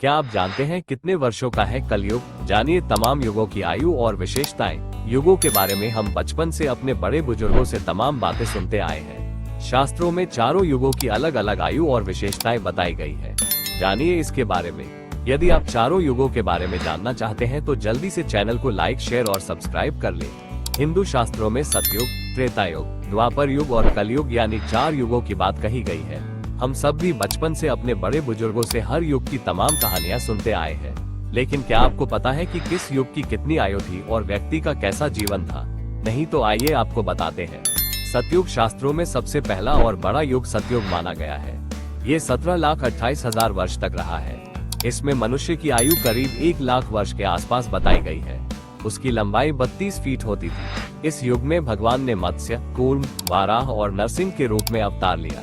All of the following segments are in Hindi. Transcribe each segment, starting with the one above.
क्या आप जानते हैं कितने वर्षों का है कलयुग? जानिए तमाम युगों की आयु और विशेषताएं। युगों के बारे में हम बचपन से अपने बड़े बुजुर्गों से तमाम बातें सुनते आए हैं। शास्त्रों में चारों युगों की अलग अलग आयु और विशेषताएं बताई गई है। जानिए इसके बारे में। यदि आप चारों युगों के बारे में जानना चाहते हैं तो जल्दी से चैनल को लाइक, शेयर और सब्सक्राइब कर लें। हिंदू शास्त्रों में सतयुग, त्रेता युग, द्वापर युग और कलयुग यानी 4 युगों की बात कही गई है। हम सब भी बचपन से अपने बड़े बुजुर्गों से हर युग की तमाम कहानियां सुनते आए हैं। लेकिन क्या आपको पता है कि किस युग की कितनी आयु थी और व्यक्ति का कैसा जीवन था? नहीं तो आइए आपको बताते हैं। सतयुग शास्त्रों में सबसे पहला और बड़ा युग सतयुग माना गया है। ये 17,28,000 वर्ष तक रहा है। इसमें मनुष्य की आयु करीब 1 लाख वर्ष के आसपास बताई गई है। उसकी लंबाई 32 फीट होती थी। इस युग में भगवान ने मत्स्य, कूर्म, वाराह और नरसिंह के रूप में अवतार लिया।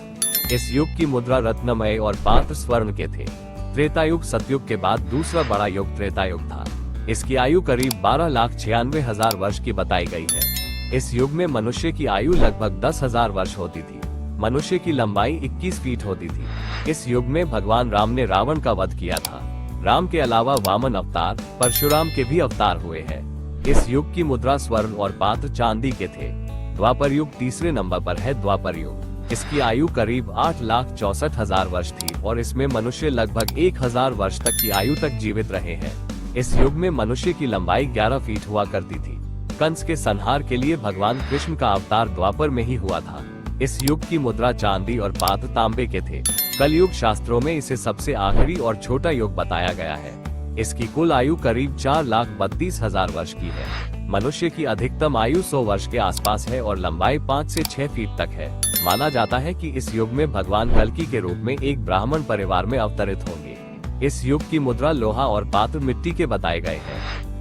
इस युग की मुद्रा रत्नमय और पात्र स्वर्ण के थे। त्रेता युग सतयुग के बाद दूसरा बड़ा युग त्रेता युग था। इसकी आयु करीब 12,96,000 वर्ष की बताई गई है। इस युग में मनुष्य की आयु लगभग 10,000 वर्ष होती थी। मनुष्य की लंबाई 21 फीट होती थी। इस युग में भगवान राम ने रावण का वध किया था। राम के अलावा वामन अवतार, परशुराम के भी अवतार हुए हैं। इस युग की मुद्रा स्वर्ण और पात्र चांदी के थे। द्वापर युग तीसरे नंबर पर है। द्वापर युग, इसकी आयु करीब 8,64,000 वर्ष थी और इसमें मनुष्य लगभग 1,000 वर्ष तक की आयु तक जीवित रहे हैं। इस युग में मनुष्य की लंबाई 11 फीट हुआ करती थी। कंस के संहार के लिए भगवान कृष्ण का अवतार द्वापर में ही हुआ था। इस युग की मुद्रा चांदी और पात्र तांबे के थे। कलयुग शास्त्रों में इसे सबसे आखिरी और छोटा युग बताया गया है। इसकी कुल आयु करीब 4,32,000 वर्ष की है। मनुष्य की अधिकतम आयु 100 वर्ष के आसपास है और लंबाई 5 से 6 फीट तक है। माना जाता है कि इस युग में भगवान कल्कि के रूप में एक ब्राह्मण परिवार में अवतरित होंगे। इस युग की मुद्रा लोहा और पात्र मिट्टी के बताए गए हैं।